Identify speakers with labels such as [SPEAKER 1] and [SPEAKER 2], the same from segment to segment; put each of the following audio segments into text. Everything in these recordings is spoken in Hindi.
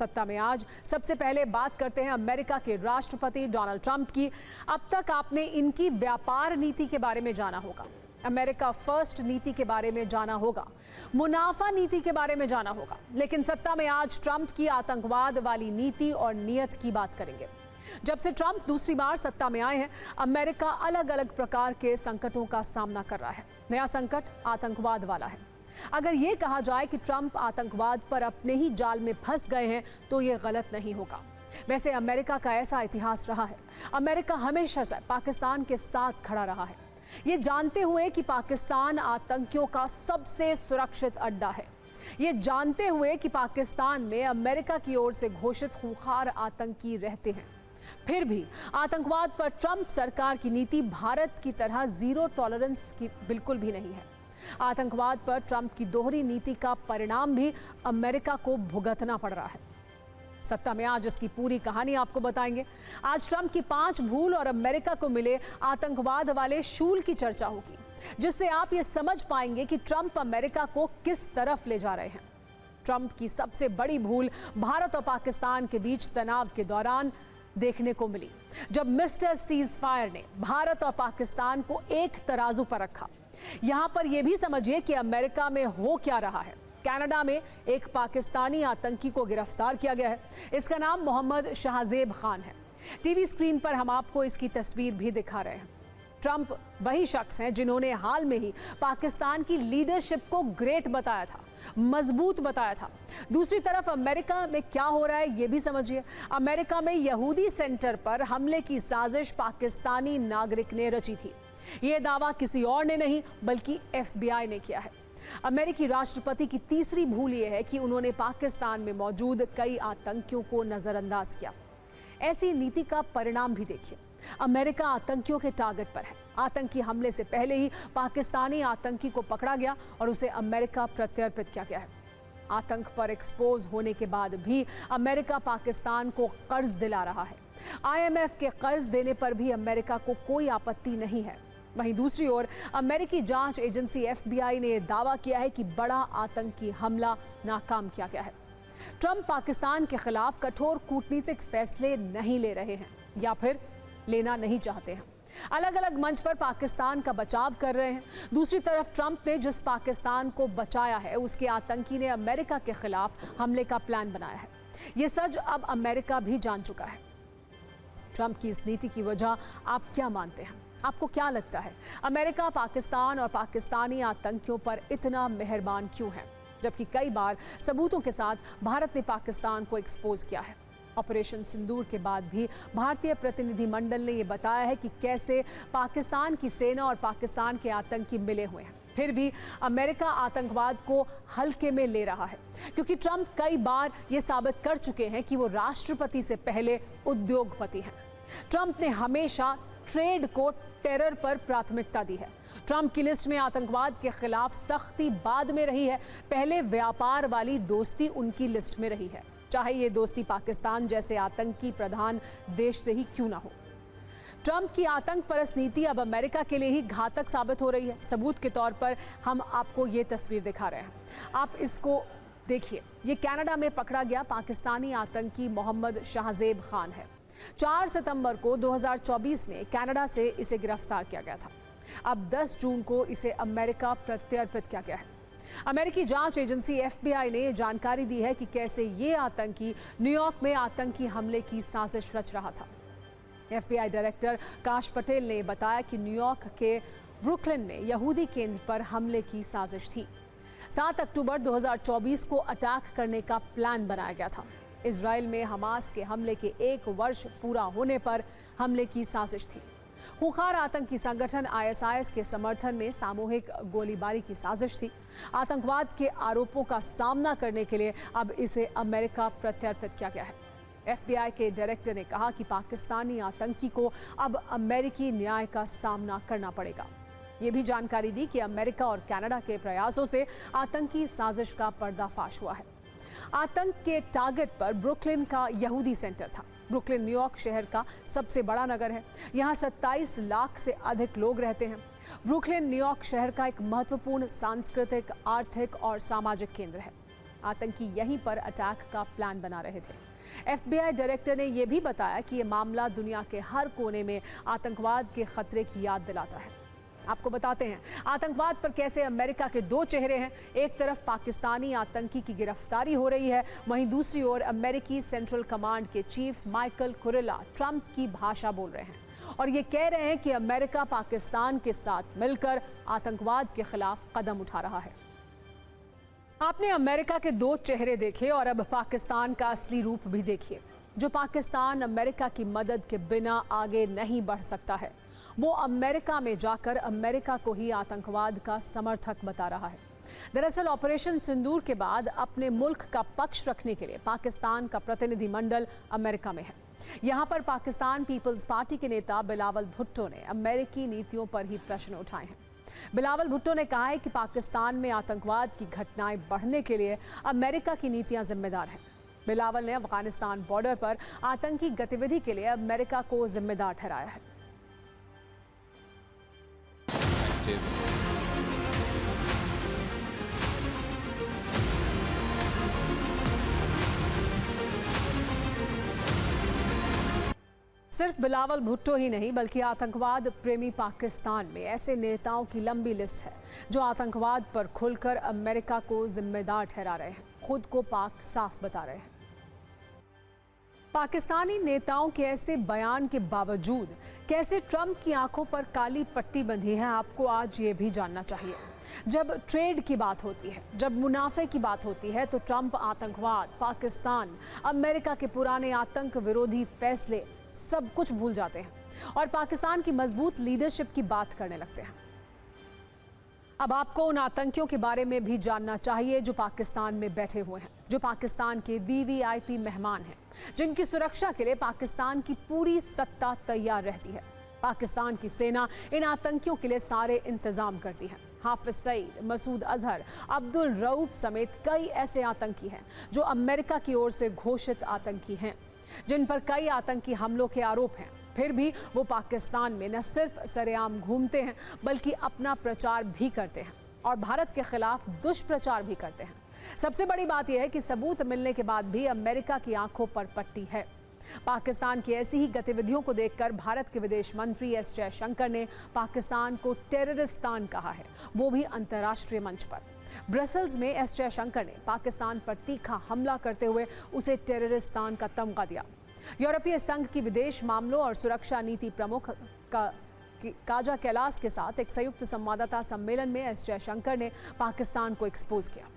[SPEAKER 1] सत्ता में आज सबसे पहले बात करते हैं अमेरिका के राष्ट्रपति डोनाल्ड ट्रंप की। अब तक आपने इनकी व्यापार नीति के बारे में जाना होगा, अमेरिका फर्स्ट नीति के बारे में जाना होगा, मुनाफा नीति के बारे में जाना होगा, लेकिन सत्ता में आज ट्रंप की आतंकवाद वाली नीति और नीयत की बात करेंगे। जब से ट्रंप दूसरी बार सत्ता में आए हैं, अमेरिका अलग अलग प्रकार के संकटों का सामना कर रहा है। नया संकट आतंकवाद वाला है। अगर ये कहा जाए कि ट्रंप आतंकवाद पर अपने ही जाल में फंस गए हैं तो ये गलत नहीं होगा। वैसे अमेरिका का ऐसा इतिहास रहा है, अमेरिका हमेशा से पाकिस्तान के साथ खड़ा रहा है, ये जानते हुए कि पाकिस्तान आतंकियों का सबसे सुरक्षित अड्डा है, ये जानते हुए कि पाकिस्तान में अमेरिका की ओर से घोषित खूंखार आतंकी रहते हैं। फिर भी आतंकवाद पर ट्रंप सरकार की नीति भारत की तरह जीरो टॉलरेंस की बिल्कुल भी नहीं है। आतंकवाद पर ट्रंप की दोहरी नीति का परिणाम भी अमेरिका को भुगतना पड़ रहा है। सत्ता में आज इसकी पूरी कहानी आपको बताएंगे। आज ट्रंप की 5 भूल और अमेरिका को मिले आतंकवाद वाले शूल की चर्चा होगी, जिससे आप ये समझ पाएंगे कि ट्रंप अमेरिका को किस तरफ ले जा रहे हैं। ट्रंप की सबसे बड़ी भूल भारत और पाकिस्तान के बीच तनाव के दौरान देखने को मिली, जब मिस्टर सीज फायर ने भारत और पाकिस्तान को एक तराजू पर रखा। यहां पर यह भी समझिए कि अमेरिका में हो क्या रहा है। कनाडा में एक पाकिस्तानी आतंकी को गिरफ्तार किया गया है। इसका नाम मोहम्मद शाहजेब खान है। टीवी स्क्रीन पर हम आपको इसकी तस्वीर भी दिखा रहे हैं। ट्रंप वही शख्स हैं जिन्होंने हाल में ही पाकिस्तान की लीडरशिप को ग्रेट बताया था, मजबूत बताया था। दूसरी तरफ अमेरिका में क्या हो रहा है ये भी समझिए। अमेरिका में यहूदी सेंटर पर हमले की साजिश पाकिस्तानी नागरिक ने रची थी। यह दावा किसी और ने नहीं बल्कि FBI ने किया है। अमेरिकी राष्ट्रपति की तीसरी भूल यह है कि उन्होंने पाकिस्तान में मौजूद कई आतंकियों को नजरअंदाज किया। ऐसी नीति का परिणाम भी देखिए। अमेरिका आतंकियों के टारगेट पर है। आतंकी हमले से पहले ही पाकिस्तानी आतंकी को पकड़ा गया और उसे अमेरिका प्रत्यर्पित किया गया है। आतंक पर एक्सपोज होने के बाद भी अमेरिका पाकिस्तान को कर्ज दिला रहा है। IMF के कर्ज देने पर भी अमेरिका को कोई आपत्ति नहीं है। वहीं दूसरी ओर अमेरिकी जांच एजेंसी FBI ने दावा किया है कि बड़ा आतंकी हमला नाकाम किया गया है। ट्रंप पाकिस्तान के खिलाफ कठोर कूटनीतिक फैसले नहीं ले रहे हैं या फिर लेना नहीं चाहते हैं। अलग अलग मंच पर पाकिस्तान का बचाव कर रहे हैं। दूसरी तरफ ट्रंप ने जिस पाकिस्तान को बचाया है उसके आतंकी ने अमेरिका के खिलाफ हमले का प्लान बनाया है। यह सच अब अमेरिका भी जान चुका है। ट्रंप की इस नीति की वजह आप क्या मानते हैं? आपको क्या लगता है अमेरिका पाकिस्तान और पाकिस्तानी आतंकियों पर इतना मेहरबान क्यों है, जबकि कई बार सबूतों के साथ भारत ने पाकिस्तान को एक्सपोज किया है? ऑपरेशन सिंदूर के बाद भी भारतीय प्रतिनिधिमंडल ने यह बताया है कि कैसे पाकिस्तान की सेना और पाकिस्तान के आतंकी मिले हुए हैं। फिर भी अमेरिका आतंकवाद को हल्के में ले रहा है, क्योंकि ट्रंप कई बार ये साबित कर चुके हैं कि वो राष्ट्रपति से पहले उद्योगपति हैं। ट्रंप ने हमेशा ट्रेड को टेरर पर प्राथमिकता दी है। ट्रंप की लिस्ट में आतंकवाद के खिलाफ सख्ती बाद में रही है, पहले व्यापार वाली दोस्ती उनकी लिस्ट में रही है, चाहे ये दोस्ती पाकिस्तान जैसे आतंकी प्रधान देश से ही क्यों ना हो। ट्रंप की आतंक परस्त नीति अब अमेरिका के लिए ही घातक साबित हो रही है। सबूत के तौर पर हम आपको ये तस्वीर दिखा रहे हैं, आप इसको देखिए। ये कनाडा में पकड़ा गया पाकिस्तानी आतंकी मोहम्मद शाहजेब खान है। 4 सितंबर को 2024 में कनाडा से इसे गिरफ्तार किया गया था। अब 10 जून को इसे अमेरिका प्रत्यर्पित किया गया है। अमेरिकी जांच एजेंसी FBI ने जानकारी दी है कि कैसे ये आतंकी न्यूयॉर्क में आतंकी हमले की साजिश रच रहा था। FBI डायरेक्टर काश पटेल ने बताया कि न्यूयॉर्क के ब्रुकलिन में यहूदी केंद्र पर हमले की साजिश थी। 7 अक्टूबर 2024 को अटैक करने का प्लान बनाया गया था। इजराइल में हमास के हमले के 1 वर्ष पूरा होने पर हमले की साजिश थी। खूंखार आतंकी संगठन ISIS के समर्थन में सामूहिक गोलीबारी की साजिश थी। आतंकवाद के आरोपों का सामना करने के लिए अब इसे अमेरिका प्रत्यर्पित किया गया है। FBI के डायरेक्टर ने कहा कि पाकिस्तानी आतंकी को अब अमेरिकी न्याय का सामना करना पड़ेगा। ये भी जानकारी दी कि अमेरिका और कनाडा के प्रयासों से आतंकी साजिश का पर्दाफाश हुआ है। आतंक के टारगेट पर ब्रुकलिन का यहूदी सेंटर था। ब्रुकलिन न्यूयॉर्क शहर का सबसे बड़ा नगर है। यहाँ 27 लाख से अधिक लोग रहते हैं। ब्रुकलिन न्यूयॉर्क शहर का एक महत्वपूर्ण सांस्कृतिक, आर्थिक और सामाजिक केंद्र है। आतंकी यहीं पर अटैक का प्लान बना रहे थे। FBI डायरेक्टर ने यह भी बताया कि यह मामला दुनिया के हर कोने में आतंकवाद के खतरे की याद दिलाता है। आपको बताते हैं आतंकवाद पर कैसे अमेरिका के दो चेहरे हैं। एक तरफ पाकिस्तानी आतंकी की गिरफ्तारी हो रही है, वहीं दूसरी ओर अमेरिकी सेंट्रल कमांड के चीफ माइकल कुरेला ट्रंप की भाषा बोल रहे हैं और ये कह रहे हैं कि अमेरिका पाकिस्तान के साथ मिलकर आतंकवाद के खिलाफ कदम उठा रहा है। आपने अमेरिका के दो चेहरे देखे और अब पाकिस्तान का असली रूप भी देखिए। जो पाकिस्तान अमेरिका की मदद के बिना आगे नहीं बढ़ सकता है, वो अमेरिका में जाकर अमेरिका को ही आतंकवाद का समर्थक बता रहा है। दरअसल ऑपरेशन सिंदूर के बाद अपने मुल्क का पक्ष रखने के लिए पाकिस्तान का प्रतिनिधिमंडल अमेरिका में है। यहाँ पर पाकिस्तान पीपल्स पार्टी के नेता बिलावल भुट्टो ने अमेरिकी नीतियों पर ही प्रश्न उठाए हैं। बिलावल भुट्टो ने कहा है कि पाकिस्तान में आतंकवाद की घटनाएं बढ़ने के लिए अमेरिका की नीतियां जिम्मेदार हैं। बिलावल ने अफगानिस्तान बॉर्डर पर आतंकी गतिविधि के लिए अमेरिका को जिम्मेदार ठहराया है। सिर्फ बिलावल भुट्टो ही नहीं बल्कि आतंकवाद प्रेमी पाकिस्तान में ऐसे नेताओं की लंबी लिस्ट है जो आतंकवाद पर खुलकर अमेरिका को जिम्मेदार ठहरा रहे हैं, खुद को पाक साफ बता रहे हैं। पाकिस्तानी नेताओं के ऐसे बयान के बावजूद कैसे ट्रंप की आंखों पर काली पट्टी बंधी है, आपको आज ये भी जानना चाहिए। जब ट्रेड की बात होती है, जब मुनाफे की बात होती है, तो ट्रंप आतंकवाद, पाकिस्तान, अमेरिका के पुराने आतंक विरोधी फैसले सब कुछ भूल जाते हैं और पाकिस्तान की मजबूत लीडरशिप की बात करने लगते हैं। अब आपको उन आतंकियों के बारे में भी जानना चाहिए जो पाकिस्तान में बैठे हुए हैं, जो पाकिस्तान के VVIP मेहमान हैं, जिनकी सुरक्षा के लिए पाकिस्तान की पूरी सत्ता तैयार रहती है। पाकिस्तान की सेना इन आतंकियों के लिए सारे इंतजाम करती है। हाफिज सईद, मसूद अजहर, अब्दुल रऊफ समेत कई ऐसे आतंकी हैं जो अमेरिका की ओर से घोषित आतंकी हैं, जिन पर कई आतंकी हमलों के आरोप हैं। फिर भी वो पाकिस्तान में न सिर्फ सरेआम घूमते हैं बल्कि अपना प्रचार भी करते हैं और भारत के खिलाफ दुष्प्रचार भी करते हैं। सबसे बड़ी बात यह है कि सबूत मिलने के बाद भी अमेरिका की आंखों पर पट्टी है। पाकिस्तान की ऐसी ही गतिविधियों को देखकर भारत के विदेश मंत्री एस जयशंकर ने पाकिस्तान को टेररिस्तान कहा है, वो भी अंतर्राष्ट्रीय मंच पर। ब्रसेल्स में एस जयशंकर ने पाकिस्तान पर तीखा हमला करते हुए उसे टेररिस्तान का तमगा दिया। यूरोपीय संघ की विदेश मामलों और सुरक्षा नीति प्रमुख काजा कैलास के साथ एक संयुक्त संवाददाता सम्मेलन में एस जयशंकर ने पाकिस्तान को एक्सपोज किया।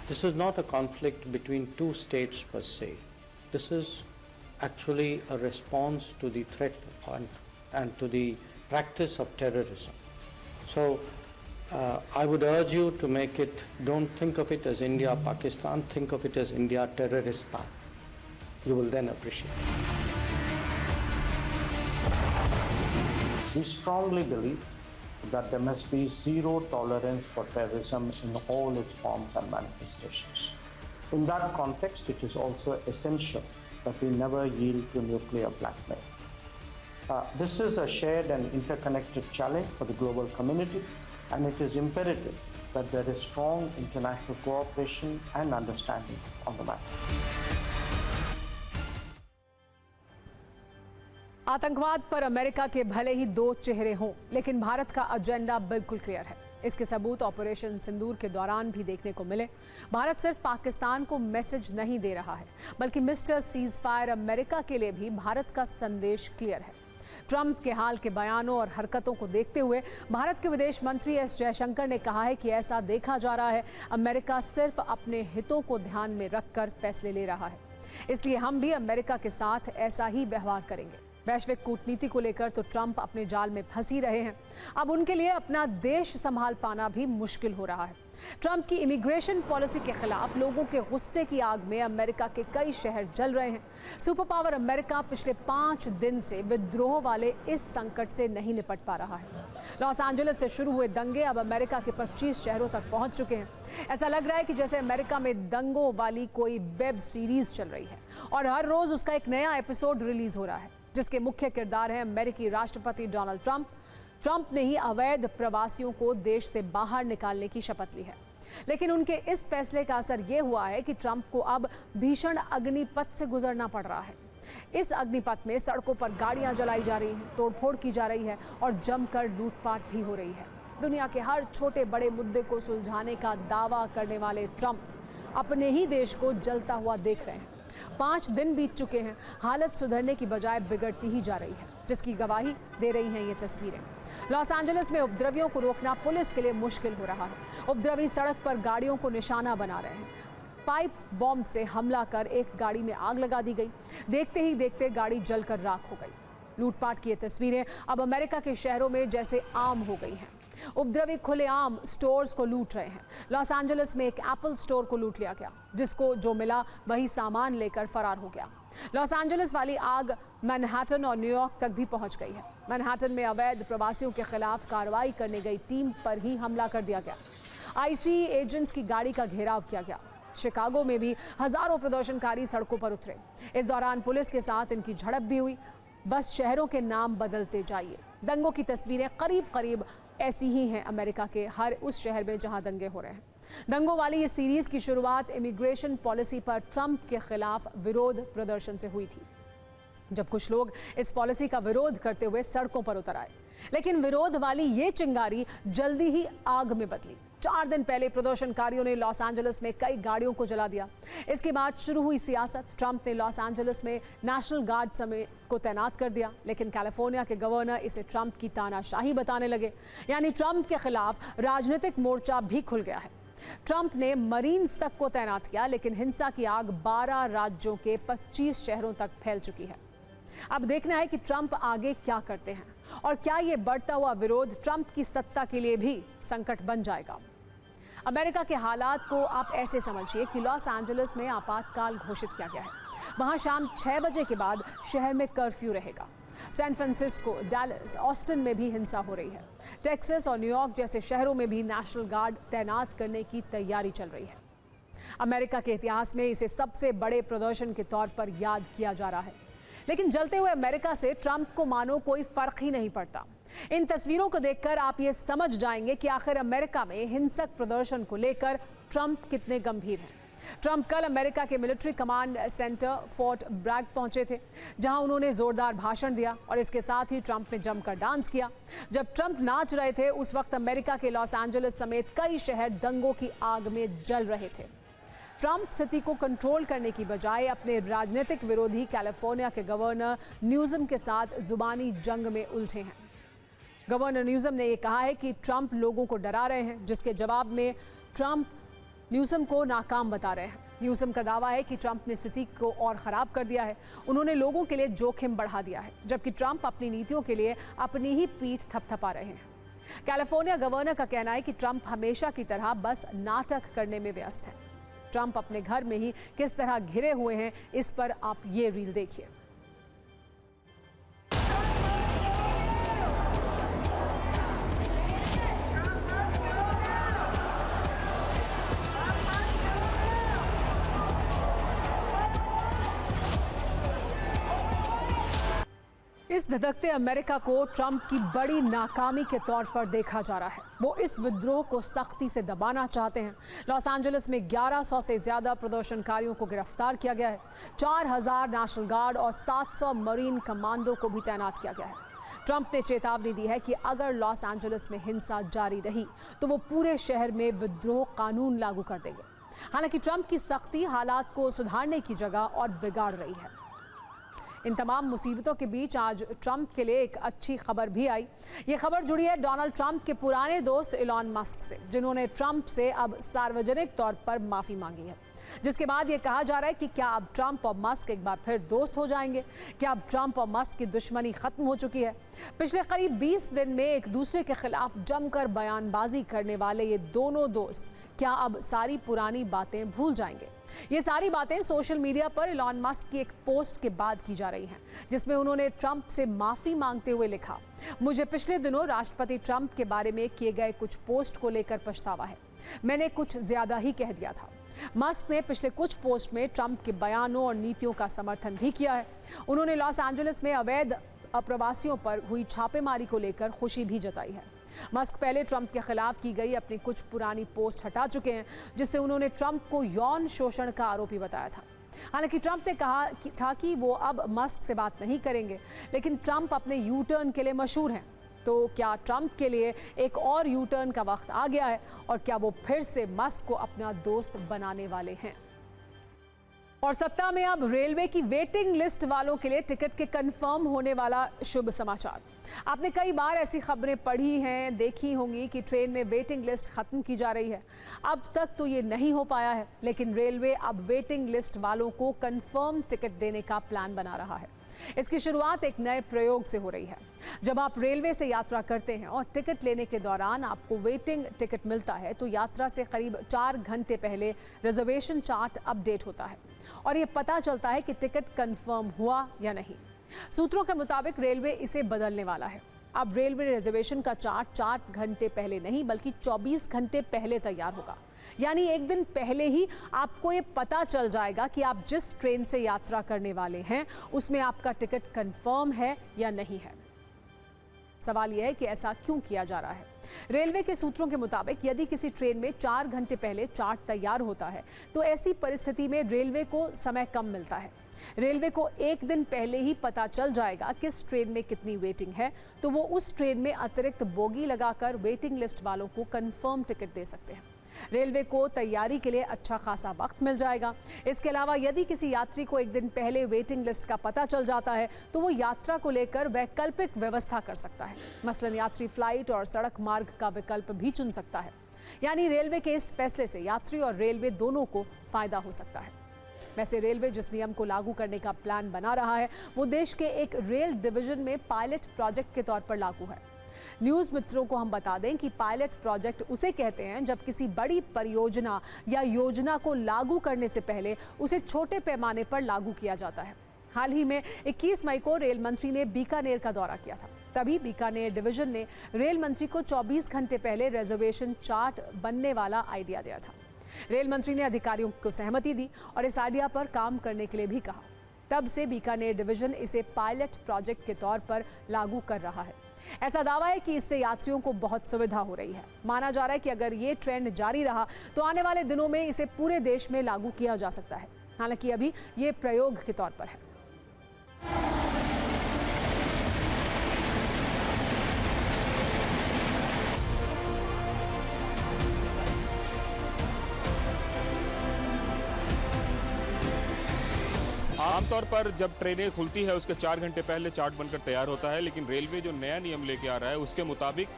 [SPEAKER 2] This is not a conflict between two states per se. This is actually a response to the threat and to the practice of terrorism. So I would urge you to make it, don't think of it as India, Pakistan, think of it as India, Terroristan. You will then appreciate it. We strongly believe that there must be zero tolerance for terrorism in all its forms and manifestations. In that context, it is also essential that we never yield to nuclear blackmail. This is a shared and interconnected challenge for the global community, and it is imperative that there is strong international cooperation and understanding on the matter.
[SPEAKER 1] आतंकवाद पर अमेरिका के भले ही दो चेहरे हों, लेकिन भारत का एजेंडा बिल्कुल क्लियर है। इसके सबूत ऑपरेशन सिंदूर के दौरान भी देखने को मिले। भारत सिर्फ पाकिस्तान को मैसेज नहीं दे रहा है, बल्कि मिस्टर सीज फायर अमेरिका के लिए भी भारत का संदेश क्लियर है। ट्रंप के हाल के बयानों और हरकतों को देखते हुए भारत के विदेश मंत्री एस जयशंकर ने कहा है कि ऐसा देखा जा रहा है अमेरिका सिर्फ अपने हितों को ध्यान में रखकर फैसले ले रहा है, इसलिए हम भी अमेरिका के साथ ऐसा ही व्यवहार करेंगे। वैश्विक कूटनीति को लेकर तो ट्रंप अपने जाल में फंसी रहे हैं, अब उनके लिए अपना देश संभाल पाना भी मुश्किल हो रहा है। ट्रंप की इमिग्रेशन पॉलिसी के खिलाफ लोगों के गुस्से की आग में अमेरिका के कई शहर जल रहे हैं। सुपर पावर अमेरिका पिछले 5 दिन से विद्रोह वाले इस संकट से नहीं निपट पा रहा है। लॉस एंजलिस से शुरू हुए दंगे अब अमेरिका के 25 शहरों तक पहुंच चुके हैं। ऐसा लग रहा है कि जैसे अमेरिका में दंगों वाली कोई वेब सीरीज चल रही है और हर रोज उसका एक नया एपिसोड रिलीज हो रहा है, जिसके मुख्य किरदार हैं अमेरिकी राष्ट्रपति डोनाल्ड ट्रंप। ट्रंप ने ही अवैध प्रवासियों को देश से बाहर निकालने की शपथ ली है, लेकिन उनके इस फैसले का असर ये हुआ है कि ट्रंप को अब भीषण अग्निपथ से गुजरना पड़ रहा है। इस अग्निपथ में सड़कों पर गाड़ियां जलाई जा रही हैं, तोड़फोड़ की जा रही है और जमकर लूटपाट भी हो रही है। दुनिया के हर छोटे बड़े मुद्दे को सुलझाने का दावा करने वाले ट्रंप अपने ही देश को जलता हुआ देख रहे हैं। 5 दिन बीत चुके हैं, हालत सुधरने की बजाय बिगड़ती ही जा रही है, जिसकी गवाही दे रही हैं ये तस्वीरें। लॉस एंजलिस में उपद्रवियों को रोकना पुलिस के लिए मुश्किल हो रहा है। उपद्रवी सड़क पर गाड़ियों को निशाना बना रहे हैं। पाइप बॉम्ब से हमला कर एक गाड़ी में आग लगा दी गई। देखते ही देखते गाड़ी जलकर राख हो गई। लूटपाट की ये तस्वीरें अब अमेरिका के शहरों में जैसे आम हो गई हैं। उपद्रवी खुलेआम स्टोर्स को लूट रहे हैं। लॉस एंजलिस में एक एप्पल स्टोर को लूट लिया गया, जिसको जो मिला वही सामान लेकर फरार हो गया। लॉस एंजलिस वाली आग मैनहट्टन और न्यूयॉर्क तक भी पहुंच गई है। मैनहट्टन में अवैध प्रवासियों के खिलाफ कार्रवाई करने गई टीम पर ही हमला कर दिया गया। आईसी एजेंट्स की गाड़ी का घेराव किया गया। शिकागो में भी हजारों प्रदर्शनकारी सड़कों पर उतरे। इस दौरान पुलिस के साथ इनकी झड़प भी हुई। बस शहरों के नाम बदलते जाइए। दंगों की तस्वीरें करीब करीब ऐसी ही हैं अमेरिका के हर उस शहर में जहां दंगे हो रहे हैं। दंगों वाली ये सीरीज की शुरुआत इमिग्रेशन पॉलिसी पर ट्रंप के खिलाफ विरोध प्रदर्शन से हुई थी, जब कुछ लोग इस पॉलिसी का विरोध करते हुए सड़कों पर उतर आए। लेकिन विरोध वाली ये चिंगारी जल्दी ही आग में बदली। 4 दिन पहले प्रदर्शनकारियों ने लॉस एंजलिस में कई गाड़ियों को जला दिया। इसके बाद शुरू हुई सियासत। ट्रंप ने लॉस एंजलिस में नेशनल गार्ड समेत को तैनात कर दिया, लेकिन कैलिफोर्निया के गवर्नर इसे ट्रंप की तानाशाही बताने लगे। यानी ट्रंप के खिलाफ राजनीतिक मोर्चा भी खुल गया है। ट्रंप ने मरीन्स तक को तैनात किया, लेकिन हिंसा की आग 12 राज्यों के 25 शहरों तक फैल चुकी है। अब देखना है कि ट्रंप आगे क्या करते हैं और क्या ये बढ़ता हुआ विरोध ट्रंप की सत्ता के लिए भी संकट बन जाएगा। अमेरिका के हालात को आप ऐसे समझिए कि लॉस एंजलिस में आपातकाल घोषित किया गया है। वहां शाम 6 बजे के बाद शहर में कर्फ्यू रहेगा। सैन फ्रांसिस्को, डैलस, ऑस्टिन में भी हिंसा हो रही है। टेक्सास और न्यूयॉर्क जैसे शहरों में भी नेशनल गार्ड तैनात करने की तैयारी चल रही है। अमेरिका के इतिहास में इसे सबसे बड़े प्रदर्शन के तौर पर याद किया जा रहा है। लेकिन जलते हुए अमेरिका से ट्रंप को मानो कोई फर्क ही नहीं पड़ता। इन तस्वीरों को देखकर आप ये समझ जाएंगे कि आखिर अमेरिका में हिंसक प्रदर्शन को लेकर ट्रंप कितने गंभीर हैं। ट्रंप कल अमेरिका के military command centre Fort Bragg पहुंचे थे, जहां उन्होंने जोरदार भाषण दिया और इसके साथ ही ट्रंप ने जमकर डांस किया। जब ट्रंप नाच रहे थे, उस वक्त अमेरिका के लॉस एंजलिस समेत कई शहर दंगों की आग में जल रहे थे। ट्रंप स्थिति को कंट्रोल करने की बजाय अपने राजनीतिक विरोधी कैलिफोर्निया के गवर्नर न्यूसम के साथ जुबानी जंग में उलझे हैं। गवर्नर न्यूसम ने यह कहा है कि ट्रंप लोगों को डरा रहे हैं, जिसके जवाब में ट्रंप न्यूसम को नाकाम बता रहे हैं। न्यूसम का दावा है कि ट्रंप ने स्थिति को और ख़राब कर दिया है। उन्होंने लोगों के लिए जोखिम बढ़ा दिया है, जबकि ट्रंप अपनी नीतियों के लिए अपनी ही पीठ थपथपा रहे हैं। कैलिफोर्निया गवर्नर का कहना है कि ट्रंप हमेशा की तरह बस नाटक करने में व्यस्त है। ट्रंप अपने घर में ही किस तरह घिरे हुए हैं, इस पर आप ये रील देखिए। इस धधकते अमेरिका को ट्रंप की बड़ी नाकामी के तौर पर देखा जा रहा है। वो इस विद्रोह को सख्ती से दबाना चाहते हैं। लॉस एंजलिस में 1100 से ज्यादा प्रदर्शनकारियों को गिरफ्तार किया गया है। 4000 नेशनल गार्ड और 700 मरीन कमांडो को भी तैनात किया गया है। ट्रंप ने चेतावनी दी है कि अगर लॉस एंजलिस में हिंसा जारी रही तो वो पूरे शहर में विद्रोह कानून लागू कर देंगे। हालांकि ट्रंप की सख्ती हालात को सुधारने की जगह और बिगाड़ रही है। इन तमाम मुसीबतों के बीच आज ट्रंप के लिए एक अच्छी खबर भी आई। ये खबर जुड़ी है डोनाल्ड ट्रंप के पुराने दोस्त इलॉन मस्क से, जिन्होंने ट्रंप से अब सार्वजनिक तौर पर माफ़ी मांगी है। जिसके बाद ये कहा जा रहा है कि क्या अब ट्रंप और मस्क एक बार फिर दोस्त हो जाएंगे? क्या अब ट्रंप और मस्क की दुश्मनी खत्म हो चुकी है? पिछले करीब 20 दिन में एक दूसरे के खिलाफ जमकर बयानबाजी करने वाले ये दोनों दोस्त क्या अब सारी पुरानी बातें भूल जाएंगे? ये सारी बातें सोशल मीडिया पर इलॉन मस्क की एक पोस्ट के बाद की जा रही हैं, जिसमें उन्होंने ट्रंप से माफी मांगते हुए लिखा, मुझे पिछले दिनों राष्ट्रपति ट्रंप के बारे में किए गए कुछ पोस्ट को लेकर पछतावा है। मैंने कुछ ज्यादा ही कह दिया था। मस्क ने पिछले कुछ पोस्ट में ट्रंप के बयानों और नीतियों का समर्थन भी किया है। उन्होंने लॉस एंजलिस में अवैध अप्रवासियों पर हुई छापेमारी को लेकर खुशी भी जताई है। मस्क पहले ट्रंप के खिलाफ की गई अपनी कुछ पुरानी पोस्ट हटा चुके हैं, जिससे उन्होंने ट्रंप को यौन शोषण का आरोपी बताया था। हालांकि ट्रंप ने कहा था कि वो अब मस्क से बात नहीं करेंगे, लेकिन ट्रंप अपने यू टर्न के लिए मशहूर हैं। तो क्या ट्रंप के लिए एक और यू टर्न का वक्त आ गया है और क्या वो फिर से मस्क को अपना दोस्त बनाने वाले हैं? और सत्ता में अब रेलवे की वेटिंग लिस्ट वालों के लिए टिकट के कंफर्म होने वाला शुभ समाचार। आपने कई बार ऐसी खबरें पढ़ी हैं, देखी होंगी कि ट्रेन में वेटिंग लिस्ट खत्म की जा रही है। अब तक तो ये नहीं हो पाया है, लेकिन रेलवे अब वेटिंग लिस्ट वालों को कंफर्म टिकट देने का प्लान बना रहा है। इसकी शुरुआत एक नए प्रयोग से हो रही है। जब आप रेलवे से यात्रा करते हैं और टिकट लेने के दौरान आपको वेटिंग टिकट मिलता है, तो यात्रा से करीब 4 घंटे पहले रिजर्वेशन चार्ट अपडेट होता है और ये पता चलता है कि टिकट कंफर्म हुआ या नहीं। सूत्रों के मुताबिक रेलवे इसे बदलने वाला है। अब रेलवे रिजर्वेशन का चार्ट 4 घंटे पहले नहीं बल्कि 24 घंटे पहले तैयार होगा। यानी एक दिन पहले ही आपको ये पता चल जाएगा कि आप जिस ट्रेन से यात्रा करने वाले हैं उसमें आपका टिकट कंफर्म है या नहीं है। सवाल यह है कि ऐसा क्यों किया जा रहा है? रेलवे के सूत्रों के मुताबिक यदि किसी ट्रेन में 4 घंटे पहले चार्ट तैयार होता है तो ऐसी परिस्थिति में रेलवे को समय कम मिलता है। रेलवे को एक दिन पहले ही पता चल जाएगा किस ट्रेन में कितनी वेटिंग है, तो वो उस ट्रेन में अतिरिक्त बोगी लगाकर वेटिंग लिस्ट वालों को कंफर्म टिकट दे सकते हैं। रेलवे को तैयारी के लिए अच्छा खासा वक्त मिल जाएगा। इसके अलावा यदि किसी यात्री को एक दिन पहले वेटिंग लिस्ट का पता चल जाता है तो वो यात्रा को लेकर वैकल्पिक व्यवस्था कर सकता है। मसलन यात्री फ्लाइट और सड़क मार्ग का विकल्प भी चुन सकता है। यानी रेलवे के इस फैसले से यात्री और रेलवे दोनों को फायदा हो सकता है। वैसे रेलवे जिस नियम को लागू करने का प्लान बना रहा है वो देश के एक रेल डिवीजन में पायलट प्रोजेक्ट के तौर पर लागू है। न्यूज़ मित्रों को हम बता दें कि पायलट प्रोजेक्ट उसे कहते हैं जब किसी बड़ी परियोजना या योजना को लागू करने से पहले उसे छोटे पैमाने पर लागू किया जाता है। हाल ही में 21 मई को रेल मंत्री ने बीकानेर का दौरा किया था। तभी बीकानेर डिवीजन ने रेल मंत्री को 24 घंटे पहले रिजर्वेशन चार्ट बनने वाला आइडिया दिया था। रेल मंत्री ने अधिकारियों को सहमति दी और इस आइडिया पर काम करने के लिए भी कहा। तब से बीकानेर डिवीजन इसे पायलट प्रोजेक्ट के तौर पर लागू कर रहा है। ऐसा दावा है कि इससे यात्रियों को बहुत सुविधा हो रही है। माना जा रहा है कि अगर ये ट्रेंड जारी रहा तो आने वाले दिनों में इसे पूरे देश में लागू किया जा सकता है। हालांकि अभी ये प्रयोग के तौर पर है।
[SPEAKER 3] आमतौर पर जब ट्रेनें खुलती है उसके 4 घंटे पहले चार्ट बनकर तैयार होता है, लेकिन रेलवे जो नया नियम लेके आ रहा है उसके मुताबिक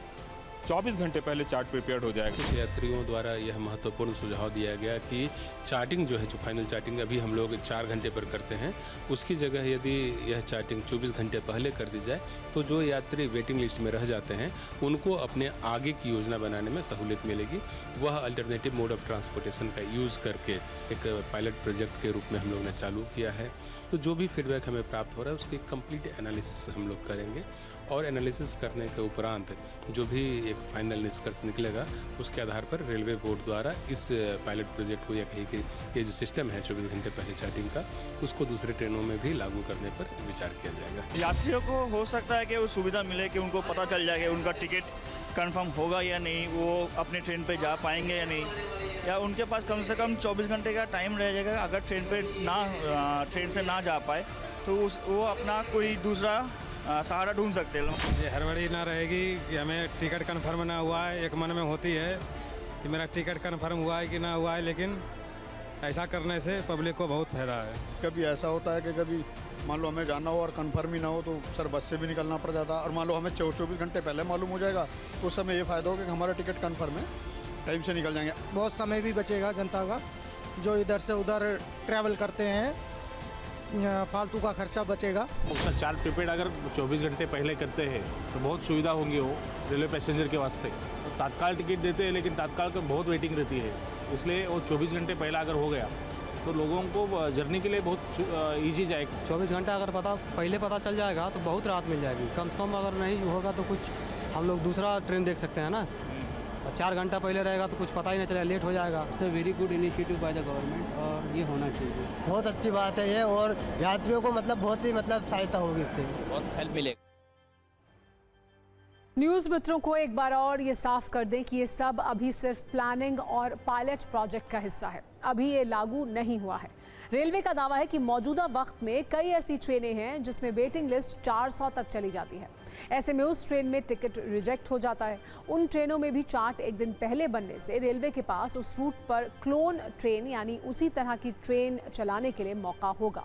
[SPEAKER 3] 24 घंटे पहले चार्ट प्रिपेयर्ड हो जाएगा।
[SPEAKER 4] यात्रियों द्वारा यह महत्वपूर्ण सुझाव दिया गया कि चार्टिंग जो है, जो फाइनल चार्टिंग अभी हम लोग 4 घंटे पर करते हैं, उसकी जगह यदि यह चार्टिंग 24 घंटे पहले कर दी जाए तो जो यात्री वेटिंग लिस्ट में रह जाते हैं उनको अपने आगे की योजना बनाने में सहूलियत मिलेगी। वह अल्टरनेटिव मोड ऑफ ट्रांसपोर्टेशन का यूज़ करके एक पायलट प्रोजेक्ट के रूप में हम लोग ने चालू किया है। तो जो भी फीडबैक हमें प्राप्त हो रहा है उसकी कंप्लीट एनालिसिस हम लोग करेंगे और एनालिसिस करने के उपरांत जो भी एक फाइनल निष्कर्ष निकलेगा उसके आधार पर रेलवे बोर्ड द्वारा इस पायलट प्रोजेक्ट को या कहीं कि ये जो सिस्टम है 24 घंटे पहले चार्टिंग का, उसको दूसरे ट्रेनों में भी लागू करने पर विचार किया जाएगा।
[SPEAKER 5] यात्रियों को हो सकता है कि वो सुविधा मिले कि उनको पता चल जाएगा उनका टिकट कंफर्म होगा या नहीं, वो अपने ट्रेन पे जा पाएंगे या नहीं, या उनके पास कम से कम 24 घंटे का टाइम रह जाएगा। अगर ट्रेन से ना जा पाए तो वो अपना कोई दूसरा सहारा ढूंढ सकते हैं।
[SPEAKER 6] ये हड़बड़ी ना रहेगी कि हमें टिकट कंफर्म ना हुआ है, एक मन में होती है कि मेरा टिकट कंफर्म हुआ है कि ना हुआ है, लेकिन ऐसा करने से पब्लिक को बहुत फायदा है।
[SPEAKER 7] कभी ऐसा होता है कि कभी मान लो हमें जाना हो और कंफर्म ही ना हो तो सर बस से भी निकलना पड़ जाता, और मान लो हमें 24 घंटे पहले मालूम हो जाएगा तो उस समय ये फ़ायदा होगा कि हमारा टिकट कंफर्म है, टाइम से निकल जाएंगे।
[SPEAKER 8] बहुत समय भी बचेगा जनता का जो इधर से उधर ट्रैवल करते हैं फालतू का खर्चा बचेगा।
[SPEAKER 9] उसका चार्ट प्रीपेड अगर 24 घंटे पहले करते हैं तो बहुत सुविधा होंगी वो रेलवे पैसेंजर के वास्ते। तो तत्काल टिकट देते हैं लेकिन तत्काल का बहुत वेटिंग रहती है, इसलिए वो 24 घंटे पहले अगर हो गया तो लोगों को जर्नी के लिए बहुत ईजी जाएगा।
[SPEAKER 8] 24 घंटा अगर पहले पता चल जाएगा तो बहुत राहत मिल जाएगी। कम से कम अगर नहीं होगा तो कुछ हम लोग दूसरा ट्रेन देख सकते हैं ना। 4 घंटा पहले रहेगा तो कुछ पता ही नहीं चलेगा, लेट हो जाएगा।
[SPEAKER 10] It's a very good initiative by the government और ये होना चाहिए।
[SPEAKER 8] बहुत अच्छी बात है ये, और यात्रियों को बहुत ही सहायता होगी इससे,
[SPEAKER 10] बहुत हेल्प मिलेगा।
[SPEAKER 1] न्यूज़ मित्रों को एक बार और ये साफ कर दें कि ये सब अभी सिर्फ प्लानिंग और पायलट प्रोजेक्ट का हिस्सा है, अभी ये लागू नहीं हुआ है। रेलवे का दावा है कि मौजूदा वक्त में कई ऐसी ट्रेनें हैं जिसमें वेटिंग लिस्ट 400 तक चली जाती है। ऐसे में उस ट्रेन में टिकट रिजेक्ट हो जाता है। उन ट्रेनों में भी चार्ट एक दिन पहले बनने से रेलवे के पास उस रूट पर क्लोन ट्रेन यानी उसी तरह की ट्रेन चलाने के लिए मौका होगा।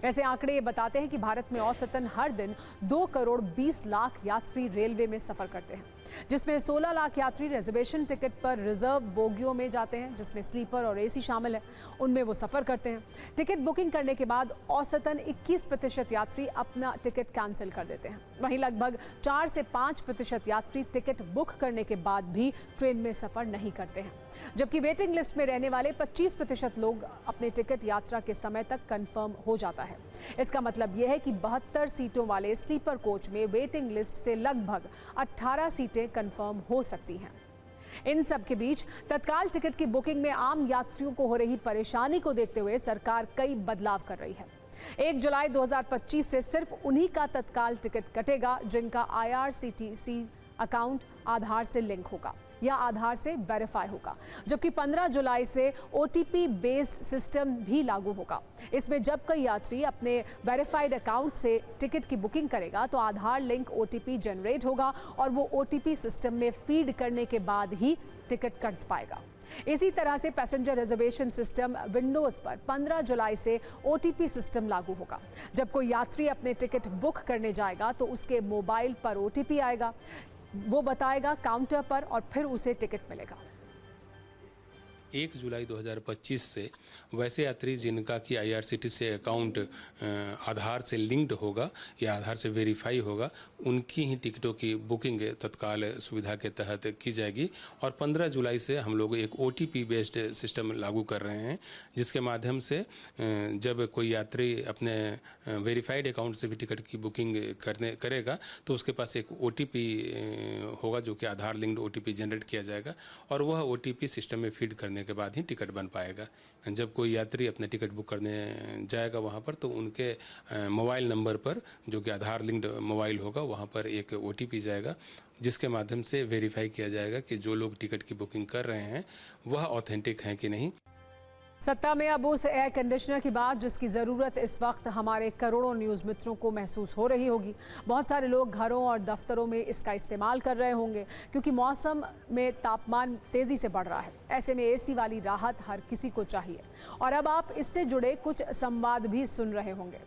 [SPEAKER 1] वैसे आंकड़े ये बताते हैं कि भारत में औसतन हर दिन 2 करोड़ 20 लाख यात्री रेलवे में सफर करते हैं, जिसमें 16 लाख यात्री रिजर्वेशन टिकट पर रिजर्व बोगियों में जाते हैं, जिसमें स्लीपर और एसी शामिल है। उनमें वो सफर करते हैं। टिकट बुकिंग करने के बाद औसतन 21% यात्री अपना टिकट कैंसिल कर देते हैं। वहीं लगभग 4 से 5% यात्री टिकट बुक करने के बाद भी ट्रेन में सफर नहीं करते हैं, जबकि वेटिंग लिस्ट में रहने वाले 25% लोग अपने टिकट यात्रा के समय तक कंफर्म हो जाता है। इसका मतलब यह है कि 72 सीटों वाले स्लीपर कोच में वेटिंग लिस्ट से लगभग 18 सीटें कंफर्म हो सकती हैं। इन सब के बीच तत्काल टिकट की बुकिंग में आम यात्रियों को हो रही परेशानी को देखते हुए सरकार कई बदलाव कर रही है। 1 जुलाई 2025 से सिर्फ उन्हीं का तत्काल टिकट कटेगा जिनका IRCTC अकाउंट आधार से लिंक होगा या आधार से वेरीफाई होगा, जबकि 15 जुलाई से OTP बेस्ड सिस्टम भी लागू होगा। इसमें जब कोई यात्री अपने वेरीफाइड अकाउंट से टिकट की बुकिंग करेगा तो आधार लिंक OTP जनरेट होगा और वो OTP सिस्टम में फीड करने के बाद ही टिकट कट पाएगा। इसी तरह से पैसेंजर रिजर्वेशन सिस्टम विंडोज पर 15 जुलाई से OTP सिस्टम लागू होगा। जब कोई यात्री अपने टिकट बुक करने जाएगा तो उसके मोबाइल पर OTP आएगा, वो बताएगा काउंटर पर और फिर उसे टिकट मिलेगा।
[SPEAKER 4] 1 जुलाई 2025 से वैसे यात्री जिनका कि IRCTC अकाउंट आधार से लिंक्ड होगा या आधार से वेरीफाई होगा, उनकी ही टिकटों की बुकिंग तत्काल सुविधा के तहत की जाएगी। और 15 जुलाई से हम लोग एक OTP बेस्ड सिस्टम लागू कर रहे हैं, जिसके माध्यम से जब कोई यात्री अपने वेरीफाइड अकाउंट से भी टिकट की बुकिंग करेगा तो उसके पास एक OTP होगा जो कि आधार लिंक्ड OTP जनरेट किया जाएगा और वह OTP सिस्टम में फीड करने के बाद ही टिकट बन पाएगा। जब कोई यात्री अपने टिकट बुक करने जाएगा वहाँ पर तो उनके मोबाइल नंबर पर, जो कि आधार लिंक्ड मोबाइल होगा, वहाँ पर एक OTP जाएगा जिसके माध्यम से वेरीफाई किया जाएगा कि जो लोग टिकट की बुकिंग कर रहे हैं वह ऑथेंटिक हैं कि नहीं।
[SPEAKER 1] सत्ता में अब उस एयर कंडीशनर की बात जिसकी ज़रूरत इस वक्त हमारे करोड़ों न्यूज़ मित्रों को महसूस हो रही होगी। बहुत सारे लोग घरों और दफ्तरों में इसका इस्तेमाल कर रहे होंगे क्योंकि मौसम में तापमान तेज़ी से बढ़ रहा है। ऐसे में AC वाली राहत हर किसी को चाहिए। और अब आप इससे जुड़े कुछ संवाद भी सुन रहे होंगे,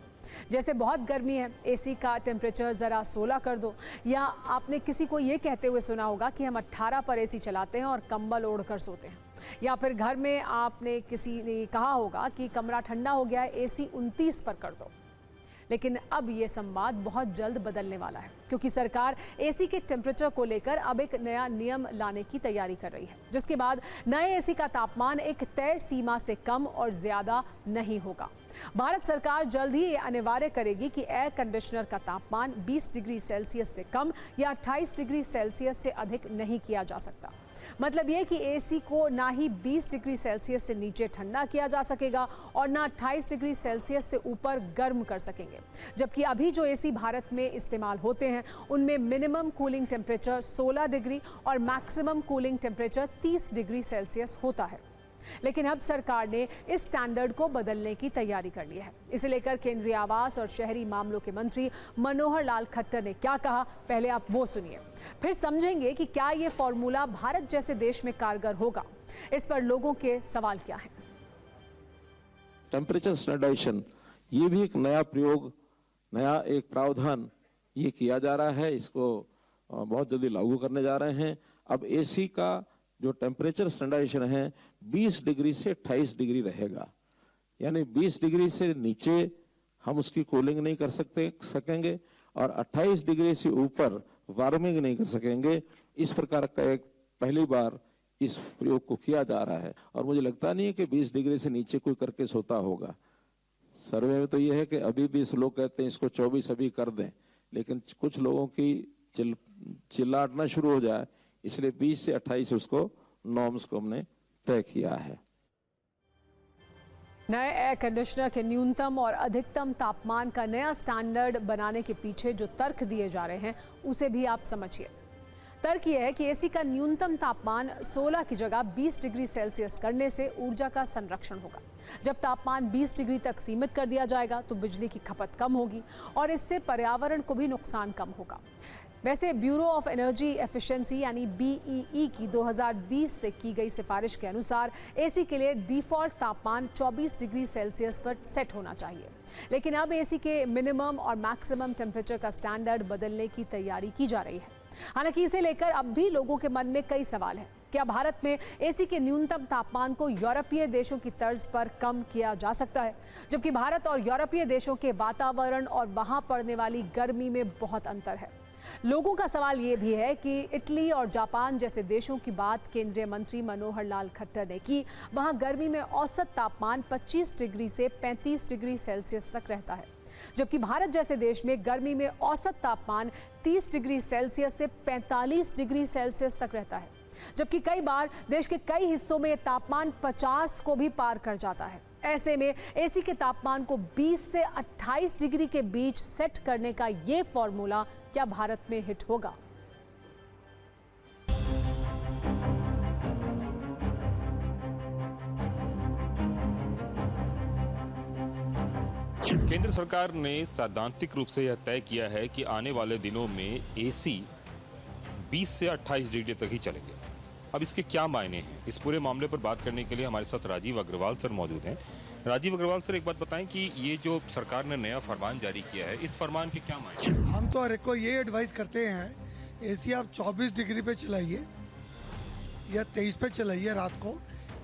[SPEAKER 1] जैसे बहुत गर्मी है, AC का टेम्परेचर ज़रा 16 कर दो, या आपने किसी को ये कहते हुए सुना होगा कि हम 18 पर AC चलाते हैं और कंबल ओढ़ कर सोते हैं। या फिर घर में आपने किसी ने कहा होगा कि कमरा ठंडा हो गया है, AC 29 पर कर दो। लेकिन अब ये संवाद बहुत जल्द बदलने वाला है क्योंकि सरकार AC के टेम्परेचर को लेकर अब एक नया नियम लाने की तैयारी कर रही है, जिसके बाद नए AC का तापमान एक तय सीमा से कम और ज़्यादा नहीं होगा। भारत सरकार जल्द ही ये अनिवार्य करेगी कि एयर कंडीशनर का तापमान 20 डिग्री सेल्सियस से कम या 28 डिग्री सेल्सियस से अधिक नहीं किया जा सकता। मतलब ये कि AC को ना ही 20 डिग्री सेल्सियस से नीचे ठंडा किया जा सकेगा और ना 28 डिग्री सेल्सियस से ऊपर गर्म कर सकेंगे। जबकि अभी जो AC भारत में इस्तेमाल होते हैं उनमें मिनिमम कूलिंग टेम्परेचर 16 डिग्री और maximum cooling temperature 30 degree Celsius होता है। लेकिन अब सरकार ने इस स्टैंडर्ड को बदलने की तैयारी कर ली है। इसे लेकर केंद्रीय आवास और शहरी मामलों के मंत्री मनोहर लाल खट्टर ने क्या कहा, पहले आप वो सुनिए, फिर समझेंगे कि क्या ये फॉर्मूला भारत जैसे देश में कारगर होगा। इस पर लोगों के सवाल क्या हैं।
[SPEAKER 11] टेम्परेचर स्टैंडर्डाइजेशन ये भी एक नया प्रयोग, नया एक प्रावधान ये किया जा रहा है। इसको बहुत जल्दी लागू करने जा रहे हैं। अब AC का जो टेम्परेचर स्टैंडर्डाइजेशन है 20 डिग्री से 28 डिग्री रहेगा। यानी 20 डिग्री से नीचे हम उसकी कूलिंग नहीं कर सकेंगे और 28 डिग्री से ऊपर वार्मिंग नहीं कर सकेंगे। इस प्रकार का एक पहली बार इस प्रयोग को किया जा रहा है और मुझे लगता नहीं है कि 20 डिग्री से नीचे कोई करके सोता होगा। सर्वे में तो ये है कि अभी भी लोग कहते हैं इसको 24 अभी कर दें, लेकिन कुछ लोगों की चिल्लाटना शुरू हो जाए, इसलिए 20 से 28 उसको नॉर्म्स को हमने तय किया है।
[SPEAKER 1] नए एयर कंडीशनर के न्यूनतम और अधिकतम तापमान का नया स्टैंडर्ड बनाने के पीछे जो तर्क दिए जा रहे हैं उसे भी आप समझिए। तर्क यह है कि एसी का न्यूनतम तापमान 16 की जगह 20 डिग्री सेल्सियस करने से ऊर्जा का संरक्षण होगा। जब तापमान 20 डिग्री तक सीमित कर दिया जाएगा तो बिजली की खपत कम होगी और इससे पर्यावरण को भी नुकसान कम होगा। वैसे ब्यूरो ऑफ एनर्जी एफिशिएंसी यानी BEE की 2020 से की गई सिफारिश के अनुसार एसी के लिए डिफॉल्ट तापमान 24 डिग्री सेल्सियस पर सेट होना चाहिए, लेकिन अब एसी के मिनिमम और मैक्सिमम टेम्परेचर का स्टैंडर्ड बदलने की तैयारी की जा रही है। हालांकि इसे लेकर अब भी लोगों के मन में कई सवाल हैं। क्या भारत में एसी के न्यूनतम तापमान को यूरोपीय देशों की तर्ज पर कम किया जा सकता है, जबकि भारत और यूरोपीय देशों के वातावरण और वहां पड़ने वाली गर्मी में बहुत अंतर है। लोगों का सवाल ये भी है कि इटली और जापान जैसे देशों की बात केंद्रीय मंत्री मनोहर लाल खट्टर ने की। वहां गर्मी में औसत तापमान 25 डिग्री से 35 डिग्री सेल्सियस तक रहता है, जबकि भारत जैसे देश में गर्मी में औसत तापमान 30 डिग्री सेल्सियस से 45 डिग्री सेल्सियस तक रहता है, जबकि कई बार देश के कई हिस्सों में तापमान 50 को भी पार कर जाता है। ऐसे में एसी के तापमान को 20 से 28 डिग्री के बीच सेट करने का ये फॉर्मूला क्या भारत में हिट होगा?
[SPEAKER 3] केंद्र सरकार ने सैद्धांतिक रूप से यह तय किया है कि आने वाले दिनों में एसी 20 से 28 डिग्री तक ही चलेंगे। अब इसके क्या मायने हैं, इस पूरे मामले पर बात करने के लिए हमारे साथ राजीव अग्रवाल सर मौजूद हैं। राजीव अग्रवाल सर, एक बात बताएं कि ये जो सरकार ने नया फरमान जारी किया है, इस फरमान के क्या मायने हैं?
[SPEAKER 12] हम तो हर एक को ये एडवाइस करते हैं, एसी आप 24 डिग्री पे चलाइए या 23 पे चलाइए, रात को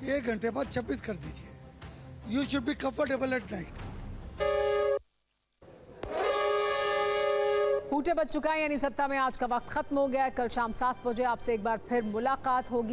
[SPEAKER 12] 1 घंटे बाद 26 कर दीजिए। You should be comfortable at night.
[SPEAKER 1] फूटे बच चुका है, यानी सत्ता में आज का वक्त खत्म हो गया है। कल शाम 7 बजे आपसे एक बार फिर मुलाकात होगी।